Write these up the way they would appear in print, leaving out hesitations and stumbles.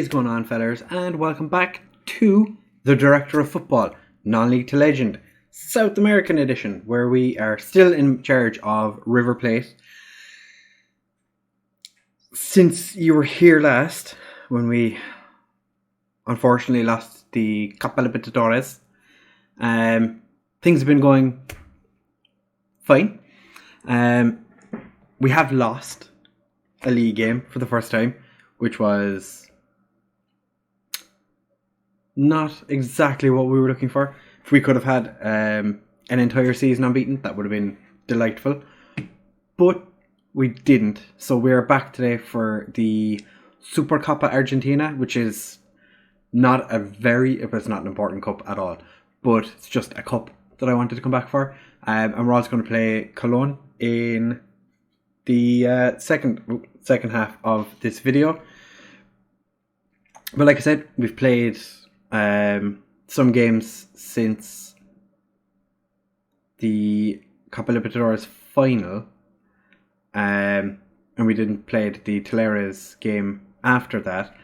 is going on, fellas, and welcome back to the Director of Football, Non-League to Legend, South American edition, where we are still in charge of River Plate. Since you were here last, when we unfortunately lost the Copa Libertadores, things have been going fine. We have lost a league game for the first time, which was not exactly what we were looking for. If we could have had an entire season unbeaten, that would have been delightful. But we didn't. So we're back today for the SUPERCOPA Argentina, which is not it's not an important cup at all, but it's just a cup that I wanted to come back for. And we're also going to play Cologne in the second half of this video. But like I said, we've played some games since the Copa Libertadores final, and we didn't play the Talleres game after that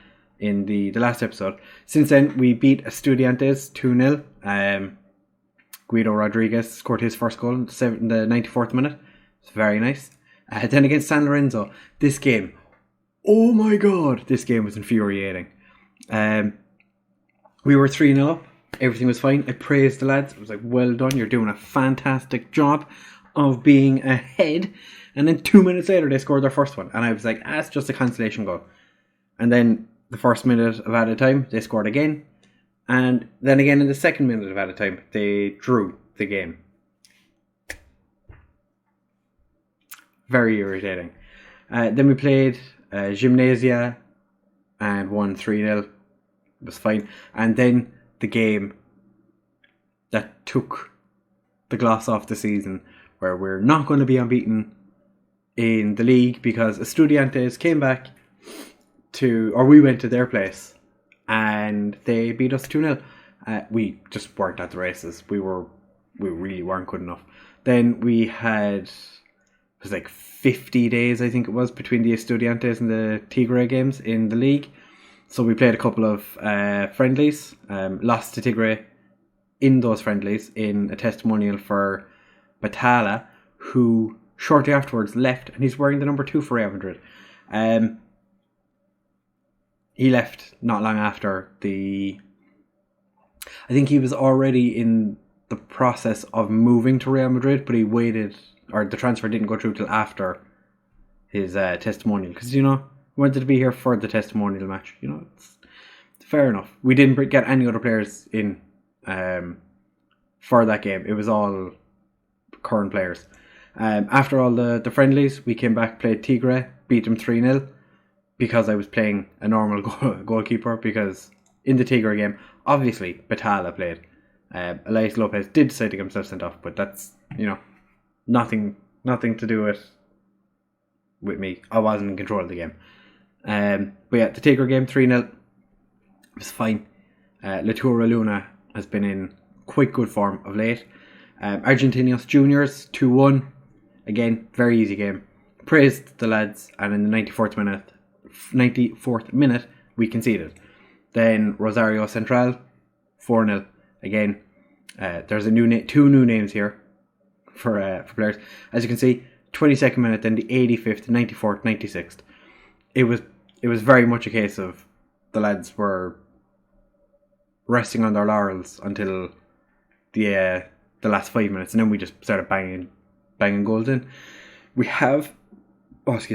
in the last episode. Since then, we beat Estudiantes 2-0. Guido Rodriguez scored his first goal in the 94th minute. It's very nice. Then against San Lorenzo, this game, oh my god, this game was infuriating. We were 3-0 up. Everything was fine. I praised the lads. I was like, well done. You're doing a fantastic job of being ahead. And then 2 minutes later, they scored their first one. And I was like, that's just a consolation goal. And then the first minute of added time, they scored again. And then again in the second minute of added time, they drew the game. Very irritating. Then we played Gimnasia and won 3-0. It was fine. And then the game that took the gloss off the season, where we're not going to be unbeaten in the league because Estudiantes came back we went to their place and they beat us 2-0. We just weren't at the races. We really weren't good enough. Then we had, it was like 50 days, I think it was, between the Estudiantes and the Tigre games in the league. So we played a couple of friendlies, lost to Tigre in those friendlies in a testimonial for Batala, who shortly afterwards left, and he's wearing the number 2 for Real Madrid. He left not long after I think he was already in the process of moving to Real Madrid, but he waited, or the transfer didn't go through till after his testimonial, because, he wanted to be here for the testimonial match. It's fair enough. We didn't get any other players in for that game. It was all current players. After all the friendlies, we came back, played Tigre, beat them 3-0, because I was playing a normal goalkeeper, because in the Tigre game, obviously, Batala played. Elias Lopez did decide to get himself sent off, but that's, nothing to do with me. I wasn't in control of the game. But yeah, the Tigre game, 3-0, it was fine. Latura Luna has been in quite good form of late. Argentinos Juniors, 2-1. Again, very easy game. Praised the lads, and in the 94th minute, we conceded. Then Rosario Central, 4-0. Again, there's two new names here for players. As you can see, 22nd minute, then the 85th, 94th, 96th. It was very much a case of the lads were resting on their laurels until the last 5 minutes, and then we just started banging goals in. We have, like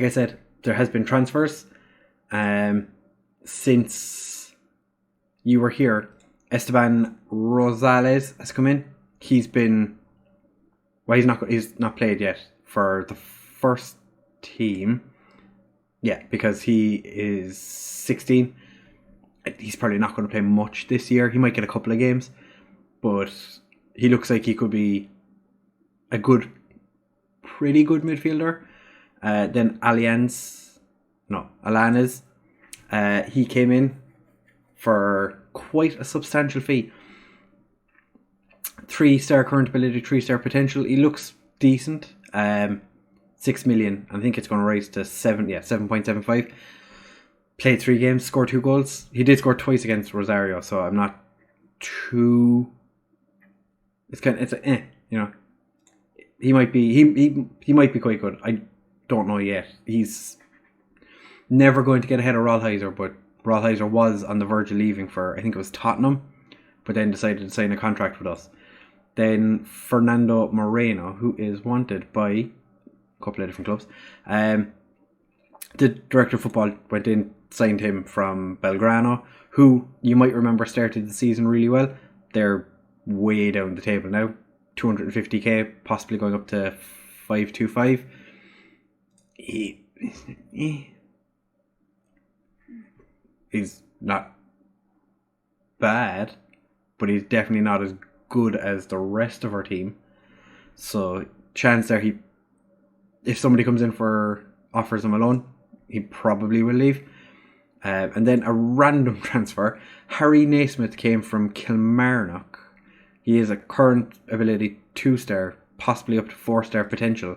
I said, there has been transfers since you were here. Esteban Rosales has come in. He's not played yet for the first team. Yeah, because he is 16. He's probably not going to play much this year. He might get a couple of games, but he looks like he could be a pretty good midfielder. Then Alanes, he came in for quite a substantial fee. 3-star current ability, 3-star potential. He looks decent. 6 million. I think it's going to rise to 7.75. Played 3 games, scored 2 goals. He did score twice against Rosario, so I'm not too... He might be he might be quite good. I don't know yet. He's never going to get ahead of Rolheiser, but Rolheiser was on the verge of leaving for, I think it was Tottenham, but then decided to sign a contract with us. Then Fernando Moreno, who is wanted by a couple of different clubs. The director of football went in, signed him from Belgrano, who you might remember started the season really well. They're way down the table now. 250k, possibly going up to 525. He's not bad, but he's definitely not as good as the rest of our team. So chance there, if somebody comes in offers him a loan, he probably will leave. And then a random transfer, Harry Naismith came from Kilmarnock. He is a current ability 2-star, possibly up to 4-star potential.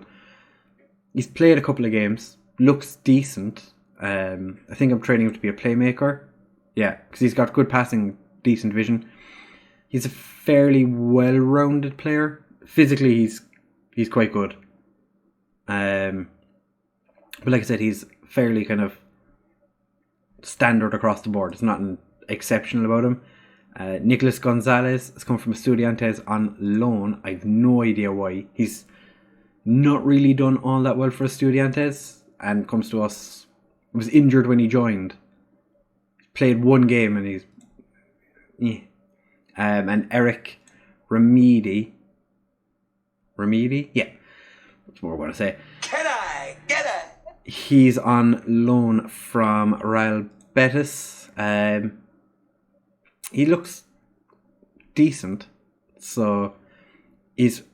He's played a couple of games, looks decent. I think I'm training him to be a playmaker. Yeah, because he's got good passing, decent vision. He's a fairly well-rounded player. Physically, he's quite good. But like I said, he's fairly kind of standard across the board. There's nothing exceptional about him. Nicolas Gonzalez has come from Estudiantes on loan. I have no idea why. He's not really done all that well for Estudiantes and comes to us. He was injured when he joined. Played 1 game and he's... and Eric Remedi. Yeah, that's what we're going to say. Can I get it? He's on loan from Real Betis. He looks decent, so he's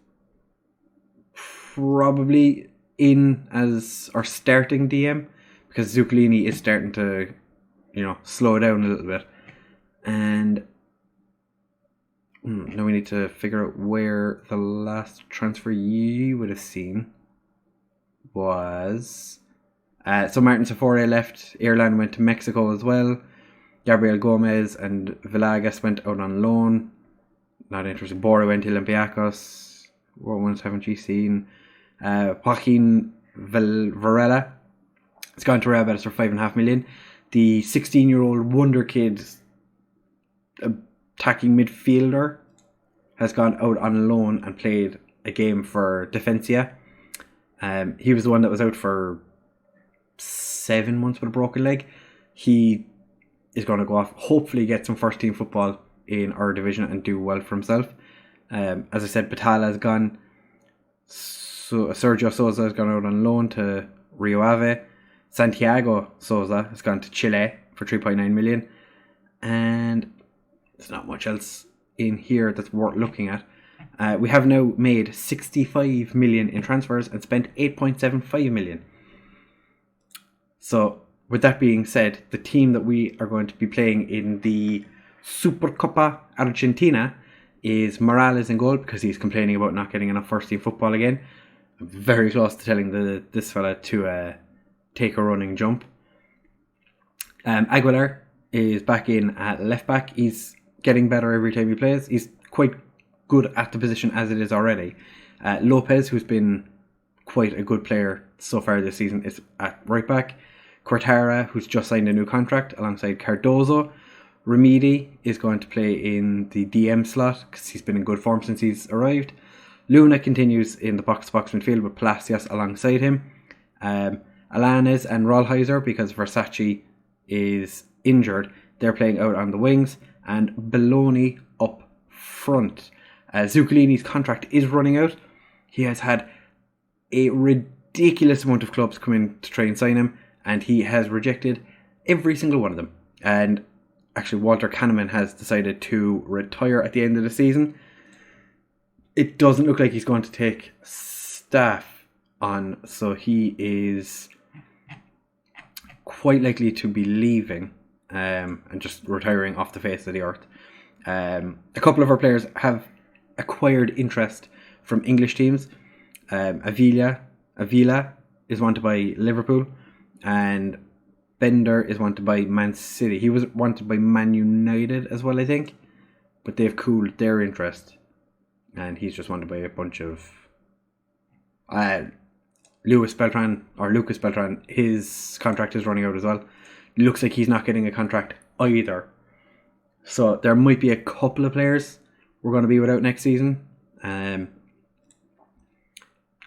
probably in as our starting DM because Zuccolini is starting to, slow down a little bit. And now we need to figure out where the last transfer you would have seen was. So Martin Safore left Ireland, went to Mexico as well. Gabriel Gomez and Villagas went out on loan. Not interesting. Bora went to Olympiacos. What ones haven't you seen? Joaquin Varela has gone to Real Betis for 5.5 million. The 16-year-old wonder kid attacking midfielder has gone out on loan and played a game for Defensia. He was the one that was out for 7 months with a broken leg. He is going to go off, hopefully get some first team football in our division and do well for himself. As I said, Batala has gone. So Sergio Souza has gone out on loan to Rio Ave. Santiago Souza has gone to Chile for 3.9 million. And there's not much else in here that's worth looking at. We have now made 65 million in transfers and spent 8.75 million. So, with that being said, the team that we are going to be playing in the Supercopa Argentina is Morales in goal because he's complaining about not getting enough first team football again. I'm very close to telling this fella to take a running jump. Aguilar is back in at left back. He's getting better every time he plays. He's quite good at the position as it is already. Lopez, who's been quite a good player so far this season, is at right back. Cortara, who's just signed a new contract alongside Cardozo. Remedi is going to play in the DM slot because he's been in good form since he's arrived. Luna continues in the box-to-box midfield with Palacios alongside him. Alanes and Rollheiser, because Versace is injured, they're playing out on the wings. And Belloni up front. Zuccolini's contract is running out. He has had a ridiculous amount of clubs come in to try and sign him, and he has rejected every single one of them. And actually, Walter Kahneman has decided to retire at the end of the season. It doesn't look like he's going to take staff on, so he is quite likely to be leaving and just retiring off the face of the earth. A couple of our players have acquired interest from English teams. Avila is wanted by Liverpool, and Bender is wanted by Man City. He was wanted by Man United as well, I think. But they've cooled their interest. And he's just wanted by a bunch of... Lucas Beltran, his contract is running out as well. Looks like he's not getting a contract either. So there might be a couple of players we're going to be without next season. Can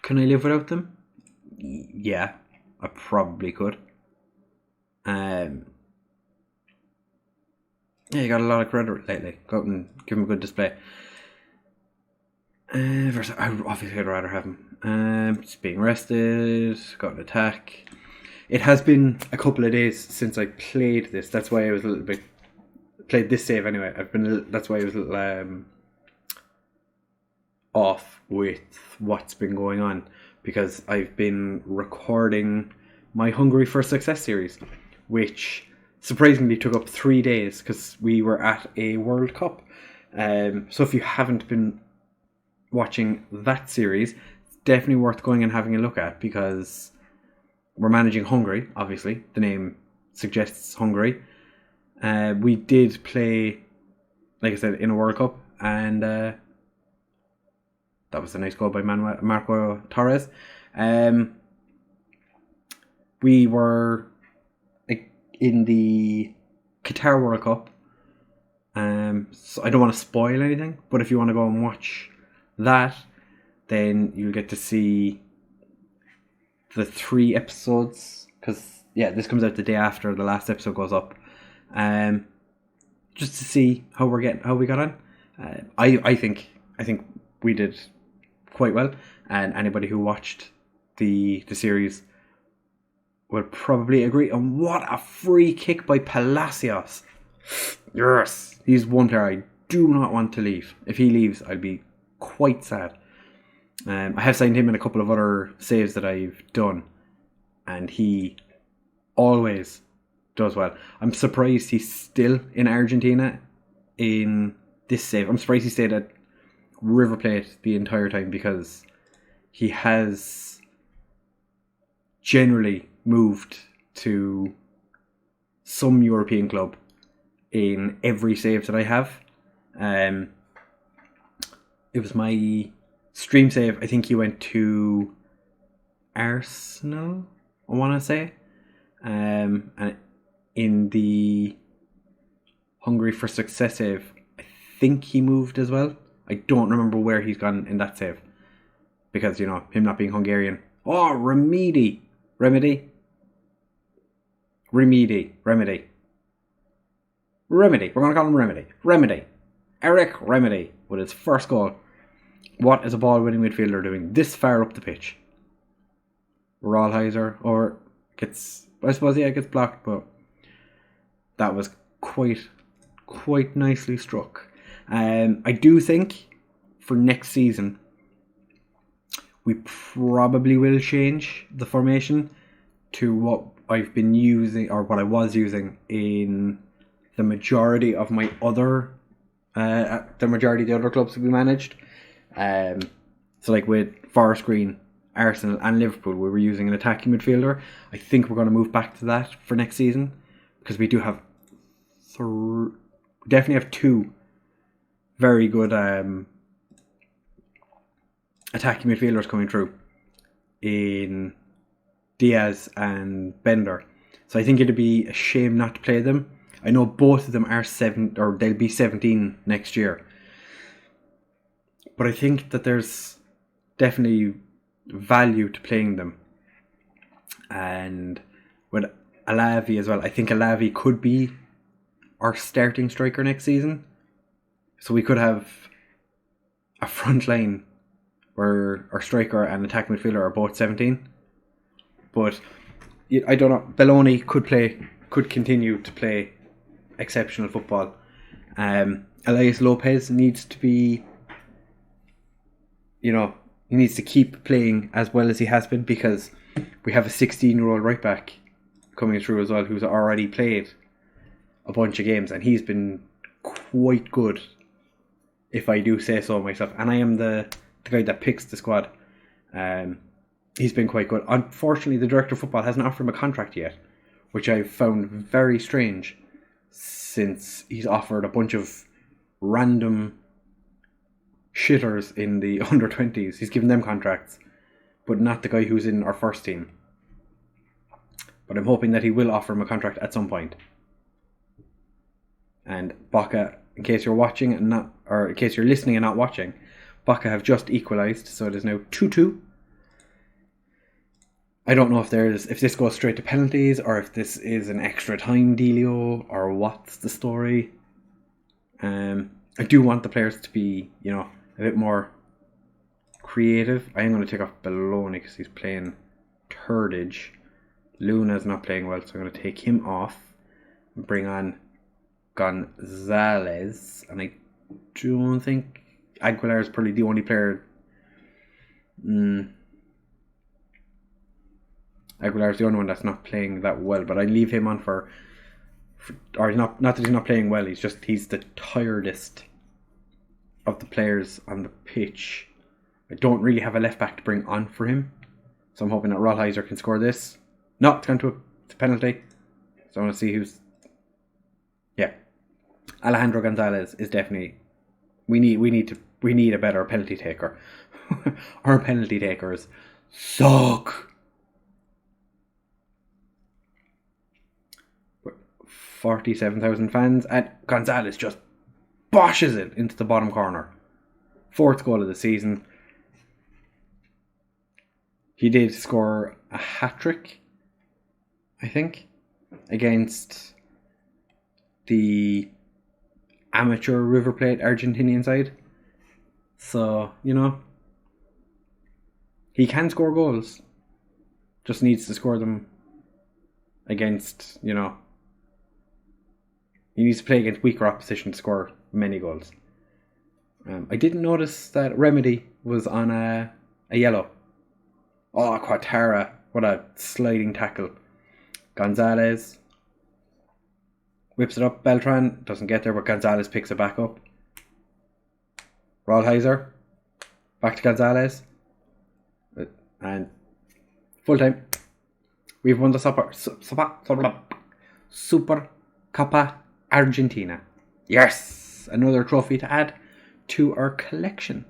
I live without them? Yeah, I probably could. Yeah, you got a lot of credit lately. Go out and give him a good display. Obviously, I'd rather have him. Just being rested, got an attack. It has been a couple of days since I played this. That's why I was a little bit... Played this save anyway. That's why I was a little off with what's been going on. Because I've been recording my Hungry for Success series, which surprisingly took up 3 days because we were at a World Cup. So if you haven't been watching that series, it's definitely worth going and having a look at, because we're managing Hungary, obviously. The name suggests Hungary. We did play, like I said, in a World Cup, and that was a nice goal by Marco Torres. We were in the Qatar World Cup. So I don't want to spoil anything, but if you want to go and watch that, then you'll get to see the 3 episodes, because this comes out the day after the last episode goes up. Just to see how we got on. I think we did quite well, and anybody who watched the series will probably agree. And what a free kick by Palacios! Yes, he's one player I do not want to leave. If he leaves, I'll be quite sad. I have signed him in a couple of other saves that I've done, and he always does well. I'm surprised he's still in Argentina in this save. I'm surprised he stayed at River Plate the entire time, because he has generally moved to some European club in every save that I have. It was my stream save. I think he went to Arsenal, I want to say. And in the Hungry for Success save, I think he moved as well. I don't remember where he's gone in that save, because, him not being Hungarian. Oh, Remedy. We're going to call him Remedy. Eric Remedy with his first goal. What is a ball-winning midfielder doing this far up the pitch? Rollheiser, or gets blocked, but that was quite nicely struck. I do think for next season we probably will change the formation to what I've been using, or what I was using in the majority of my other the majority of the other clubs that we managed. So like with Forest Green, Arsenal and Liverpool, we were using an attacking midfielder. I think we're going to move back to that for next season, because we do have definitely have 2 very good attacking midfielders coming through in Diaz and Bender. So I think it'd be a shame not to play them. I know both of them are they'll be 17 next year. But I think that there's definitely value to playing them. And with Alavi as well, I think Alavi could be our starting striker next season. So we could have a front line where our striker and attack midfielder are both 17. But I don't know. Belloni could continue to play exceptional football. Elias Lopez needs to be, he needs to keep playing as well as he has been, because we have a 16-year-old right back coming through as well, who's already played a bunch of games, and he's been quite good, if I do say so myself. And I am the guy that picks the squad. He's been quite good. Unfortunately, the director of football hasn't offered him a contract yet, which I've found very strange since he's offered a bunch of random shitters in the under 20s. He's given them contracts, but not the guy who's in our first team. But I'm hoping that he will offer him a contract at some point. And Boca, in case you're watching and not, or in case you're listening and not watching, Boca have just equalised, so it is now 2-2. I don't know if this goes straight to penalties or if this is an extra time dealio or what's the story. I do want the players to be, a bit more creative. I am going to take off Bologna because he's playing Turdage. Luna's not playing well, so I'm going to take him off and bring on Gonzalez. And I don't think Aguilar is probably the only player. Aguilar is the only one that's not playing that well, but I leave him on for or not that he's not playing well, he's the tiredest of the players on the pitch. I don't really have a left back to bring on for him, so I'm hoping that Rollheiser can score this. No, it's gone to a penalty, so I want to see who's... Yeah, Alejandro Gonzalez is definitely... We need a better penalty taker. Our penalty takers suck. 47,000 fans, and Gonzalez just boshes it into the bottom corner. 4th goal of the season. He did score a hat-trick, I think, against the amateur River Plate Argentinian side. So, he can score goals. Just needs to score them against, he needs to play against weaker opposition to score many goals. I didn't notice that Remedy was on a yellow. Oh, Quatara. What a sliding tackle. Gonzalez whips it up. Beltran doesn't get there, but Gonzalez picks it back up. Rollheiser. Back to Gonzalez. And full time. We've won the SUPERCOPA Argentina. Yes! Another trophy to add to our collection.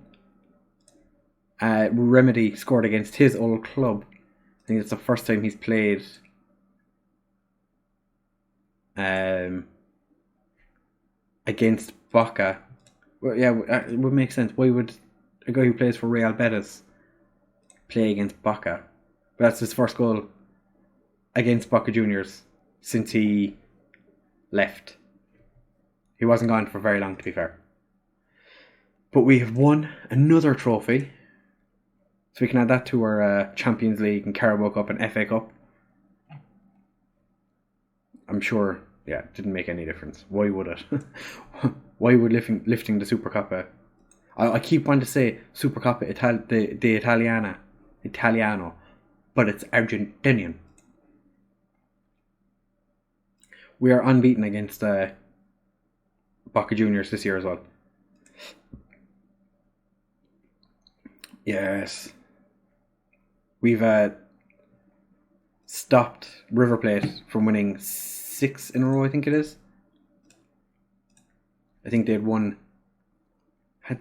Remedy scored against his old club. I think it's the first time he's played against Boca. Well, yeah, it would make sense. Why would a guy who plays for Real Betis play against Boca? But that's his first goal against Boca Juniors since he left. He wasn't gone for very long, to be fair. But we have won another trophy. So we can add that to our Champions League and Carabao Cup and FA Cup. I'm sure, it didn't make any difference. Why would it? Why would lifting the Supercoppa? I keep wanting to say Supercoppa the Italiano, but it's Argentinian. We are unbeaten against Boca Juniors this year as well. Yes. We've stopped River Plate from winning 6 in a row, I think it is. I think they'd won... I'm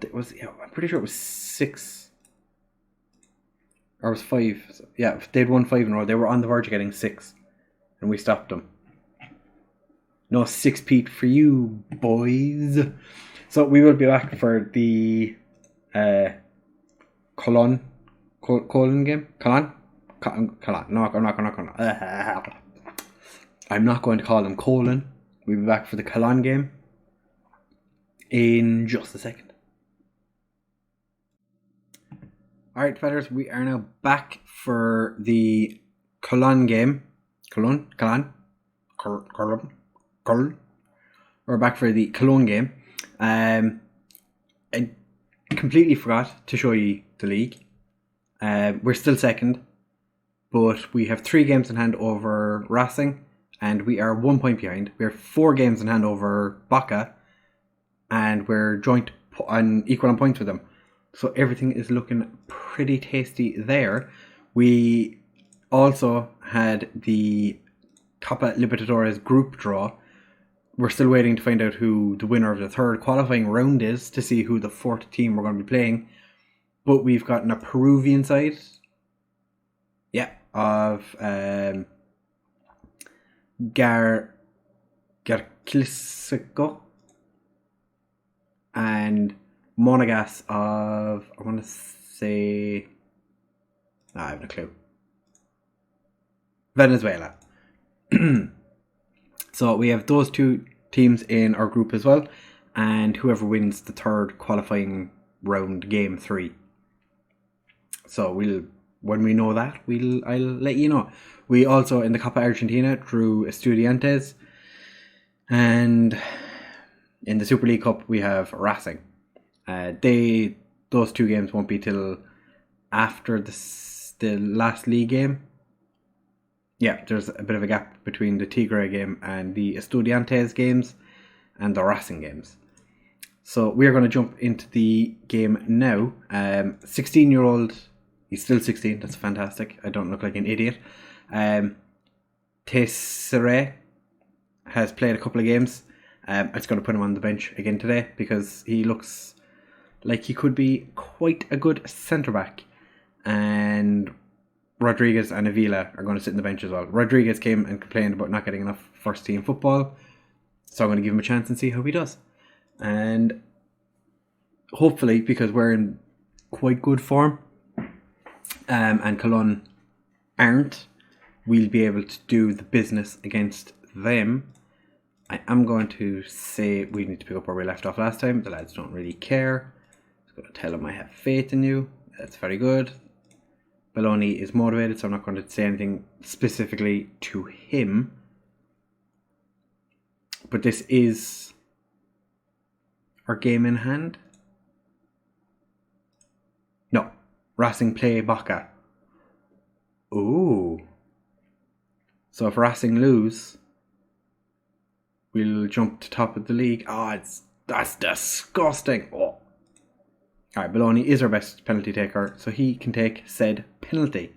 pretty sure it was 6. Or it was 5. Yeah, they'd won 5 in a row. They were on the verge of getting 6. And we stopped them. No 6-peat for you, boys. So we will be back for the Colon game. Colon? No, I'm not going to. I'm not going to call them Colon. We'll be back for the Colon game in just a second. Alright, fellas, we are now back for the Colon game. Colon. We're back for the Cologne game. I completely forgot to show you the league. We're still second, but we have 3 games in hand over Racing, and we are 1 point behind. We have 4 games in hand over Boca, and we're joint on equal on points with them. So everything is looking pretty tasty there. We also had the Copa Libertadores group draw. We're still waiting to find out who the winner of the third qualifying round is to see who the fourth team we're going to be playing. But we've gotten a Peruvian side. Yeah, of Garclisico and Monegas of, I want to say, I have no clue. Venezuela. So we have those two teams in our group as well, and whoever wins the third qualifying round, game 3. So when we know that, I'll let you know. We also, in the Copa Argentina, drew Estudiantes, and in the Super League Cup we have Racing. Those two games won't be till after the last league game. Yeah, there's a bit of a gap between the Tigre game and the Estudiantes games and the Racing games. So we're going to jump into the game now. 16-year-old, he's still 16, that's fantastic. I don't look like an idiot. Tessere has played a couple of games. I'm just going to put him on the bench again today because he looks like he could be quite a good centre-back. And Rodriguez and Avila are going to sit in the bench as well. Rodriguez came and complained about not getting enough first team football, so I'm going to give him a chance and see how he does. And hopefully, because we're in quite good form and Cologne aren't, we'll be able to do the business against them. I am going to say we need to pick up where we left off last time. The lads don't really care. I'm going to tell them I have faith in you. That's very good. Belloni is motivated, so I'm not going to say anything specifically to him. But this is our game in hand. No. Racing play Boca. Ooh. So if Racing lose, we'll jump to top of the league. That's disgusting. Oh. Alright, Belloni is our best penalty taker, so he can take said penalty.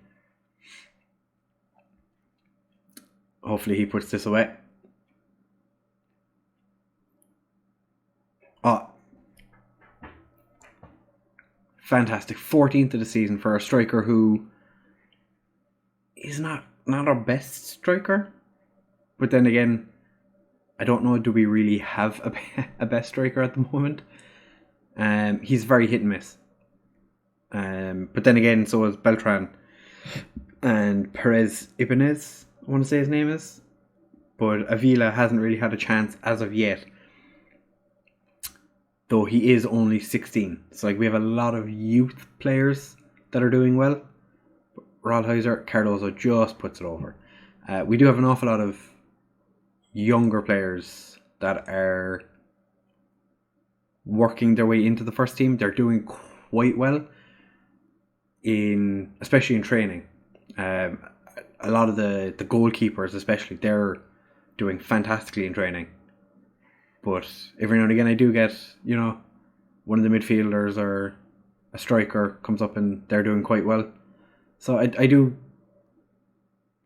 Hopefully he puts this away. Oh. Fantastic. 14th of the season for a striker who is not our best striker. But then again, I don't know, do we really have a best striker at the moment? He's very hit and miss. But then again, so is Beltran and Perez Ibanez, I want to say his name is. But Avila hasn't really had a chance as of yet. Though he is only 16. So we have a lot of youth players that are doing well. Rollheiser, Cardozo just puts it over. We do have an awful lot of younger players that are working their way into the first team. They're doing quite well, especially in training. A lot of the goalkeepers especially, they're doing fantastically in training. But every now and again I do get, one of the midfielders or a striker comes up and they're doing quite well. So I do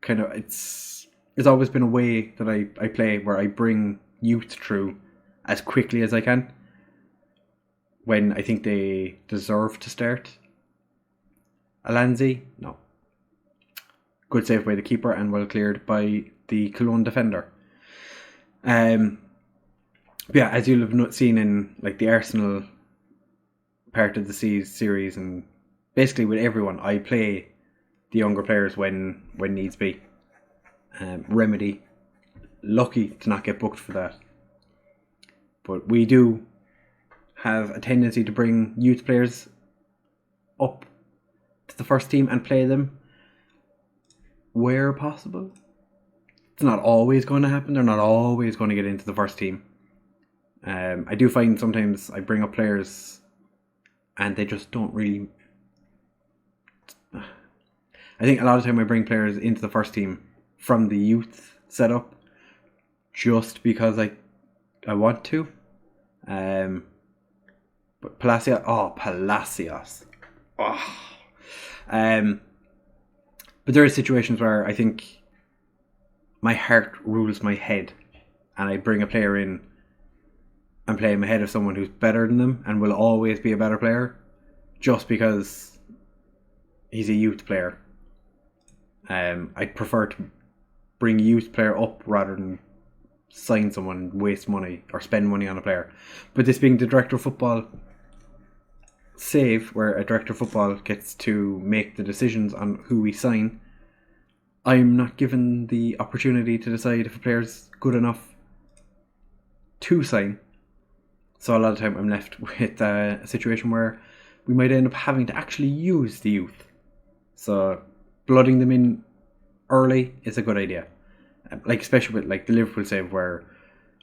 kind of, it's always been a way that I play where I bring youth through as quickly as I can when I think they deserve to start. Alanzi, no. Good save by the keeper and well cleared by the Cologne defender. Yeah, as you'll have seen in the Arsenal part of the series, and basically with everyone, I play the younger players when needs be. Remedy, lucky to not get booked for that. But we do have a tendency to bring youth players up to the first team and play them where possible. It's not always going to happen. They're not always going to get into the first team. I do find sometimes I bring up players and they just don't really... I think a lot of the time I bring players into the first team from the youth setup just because I want to. But Palacios. But there are situations where I think my heart rules my head, and I bring a player in and play him ahead of someone who's better than them and will always be a better player just because he's a youth player. I'd prefer to bring a youth player up rather than sign someone and waste money or spend money on a player. But this being the director of football save, where a director of football gets to make the decisions on who we sign, I'm not given the opportunity to decide if a player's good enough to sign. So a lot of the time I'm left with a situation where we might end up having to actually use the youth. So blooding them in early is a good idea. Like especially with like the Liverpool save or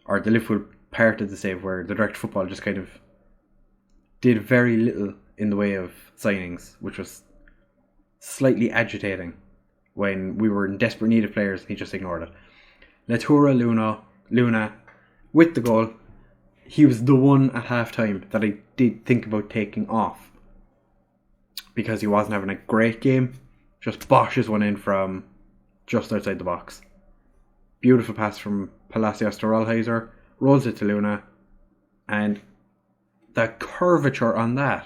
the Liverpool part of the save where the director of football just kind of did very little in the way of signings, which was slightly agitating when we were in desperate need of players. He just ignored it. Natura Luna with the goal. He was the one at half time that I did think about taking off because he wasn't having a great game. Just boshes one in from just outside the box. Beautiful pass from Palacios to Rollheiser. Rolls it to Luna. And the curvature on that.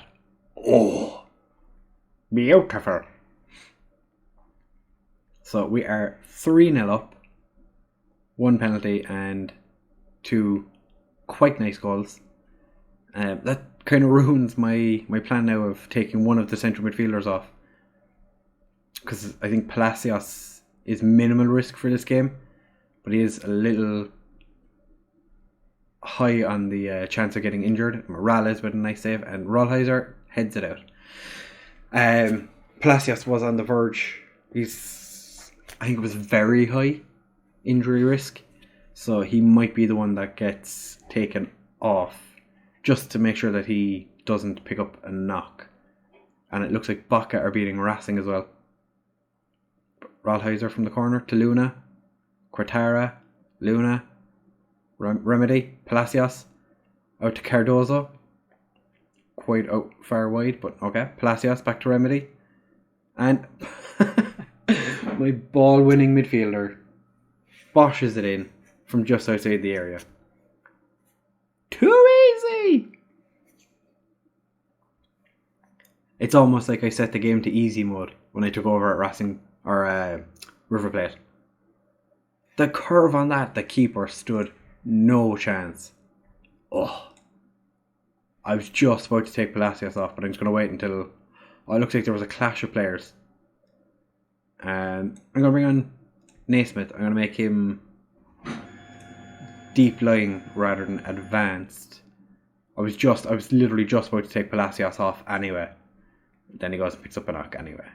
Oh, beautiful. So we are 3-0 up. 1 penalty and 2 quite nice goals. That kind of ruins my plan now of taking one of the central midfielders off. Because I think Palacios is minimal risk for this game. But he is a little high on the chance of getting injured. Morales with a nice save. And Rollheiser heads it out. Palacios was on the verge. I think it was very high injury risk. So he might be the one that gets taken off. Just to make sure that he doesn't pick up a knock. And it looks like Baca are beating Racing as well. Rollheiser from the corner to Luna. Quartara, Luna, Remedy, Palacios, out to Cardozo. Quite out far wide, but okay. Palacios back to Remedy. And my ball-winning midfielder boshes it in from just outside the area. Too easy! It's almost like I set the game to easy mode when I took over at Racing or River Plate. The curve on that, the keeper stood no chance. Oh, I was just about to take Palacios off, but I'm just going to wait until... Oh, it looks like there was a clash of players. I'm going to bring on Naismith. I'm going to make him deep lying rather than advanced. I was literally just about to take Palacios off anyway. Then he goes and picks up a knock anyway.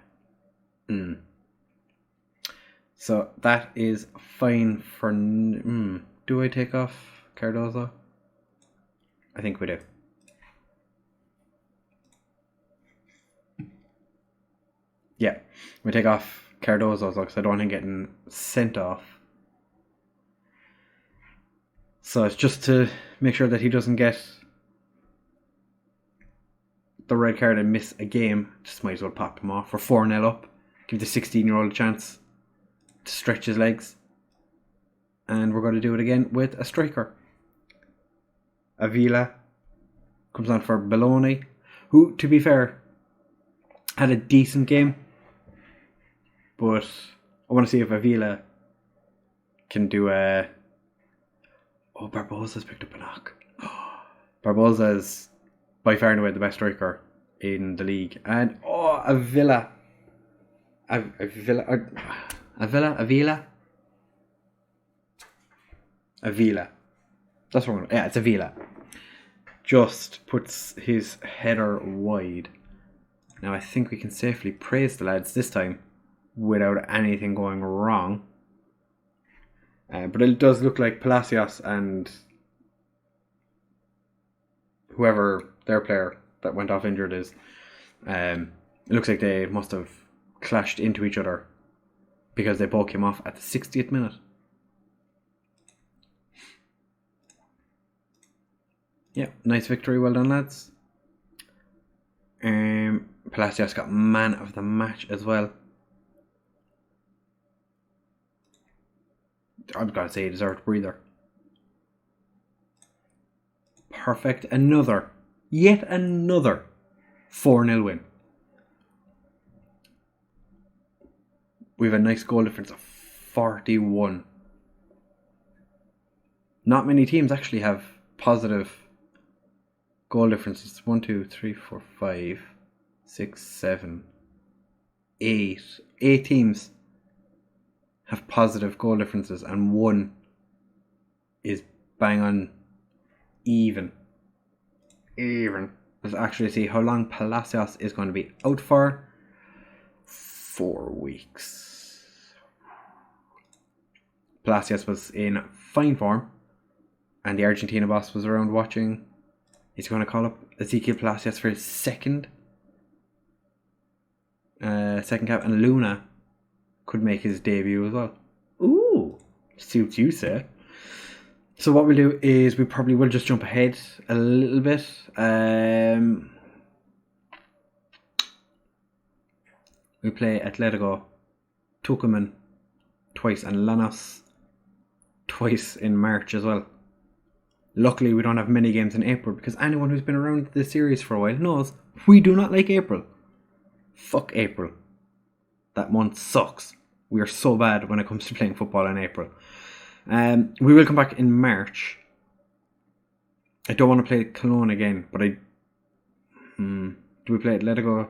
So that is fine for... do I take off Cardozo? I think we do. Yeah, we take off Cardozo because I don't want him getting sent off. So it's just to make sure that he doesn't get the red card and miss a game. Just might as well pop him off. We're 4-0 up. Give the 16-year-old a chance to stretch his legs. And we're going to do it again with a striker. Avila comes on for Bologna, who, to be fair, had a decent game. But I want to see if Avila can do a... Oh, Barbosa's picked up a knock. Barbosa is by far and away the best striker in the league. And, Avila. Avila. That's what we're going to... Yeah, it's Avila. Just puts his header wide. Now I think we can safely praise the lads this time without anything going wrong. But it does look like Palacios and whoever their player that went off injured is. It looks like they must have clashed into each other because they both came off at the 60th minute. Yeah, nice victory. Well done, lads. Palacios got man of the match as well. I'm going to say he deserved a breather. Perfect. Yet another 4-0 win. We have a nice goal difference of 41. Not many teams actually have positive goal differences. 1, 2, 3, 4, 5, 6, 7, 8. 8 teams have positive goal differences, and one is bang on even. Let's actually see how long Palacios is going to be out for. 4 weeks. Palacios was in fine form, and the Argentina boss was around watching. He's going to call up Ezequiel Palacios for his second cap, and Luna could make his debut as well. Ooh, suits you, sir. So what we'll do is we probably will just jump ahead a little bit. We play Atletico, Tucumán twice, and Lanús twice in March as well. Luckily, we don't have many games in April, because anyone who's been around this series for a while knows we do not like April. Fuck April. That month sucks. We are so bad when it comes to playing football in April. We will come back in March. I don't want to play Cologne again, but do we play Atletico,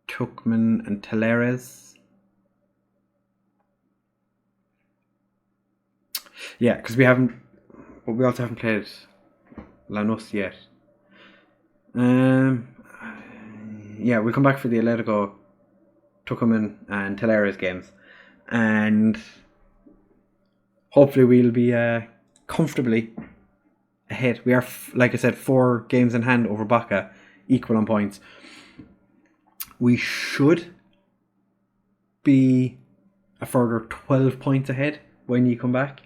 Tucumán and Talleres? Yeah, because we also haven't played Lanús yet. Yeah, we'll come back for the Atletico, Tucumán and Talleres games, and hopefully we'll be comfortably ahead. We are, like I said, 4 games in hand over Baca, equal on points. We should be a further 12 points ahead when you come back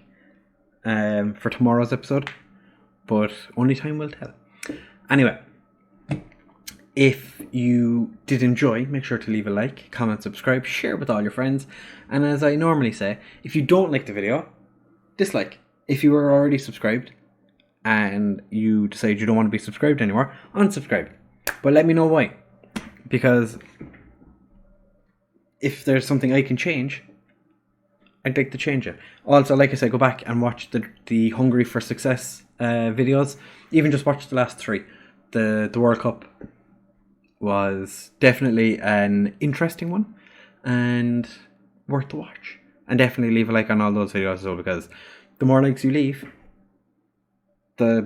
for tomorrow's episode, but only time will tell. Anyway, if you did enjoy, make sure to leave a like, comment, subscribe, share with all your friends, and as I normally say, if you don't like the video, dislike. If you were already subscribed and you decide you don't want to be subscribed anymore, unsubscribe. But let me know why. Because if there's something I can change, I'd like to change it. Also, like I said, go back and watch the Hungry for Success videos. Even just watch the last 3. The World Cup was definitely an interesting one and worth the watch. And definitely leave a like on all those videos as well, because the more likes you leave, the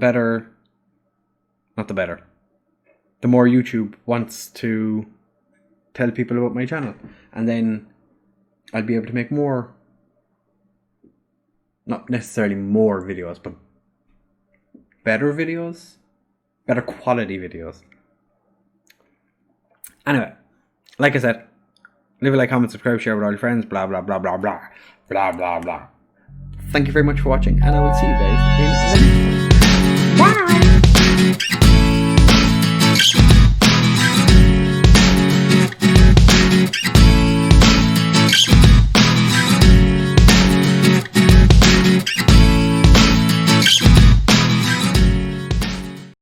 more YouTube wants to tell people about my channel. And then I'll be able to make more, not necessarily more videos, but better videos, better quality videos. Anyway, like I said, leave a like, comment, subscribe, share with all your friends, blah, blah, blah, blah, blah, blah, blah, blah. Thank you very much for watching, and I will see you guys in the next one. Bye!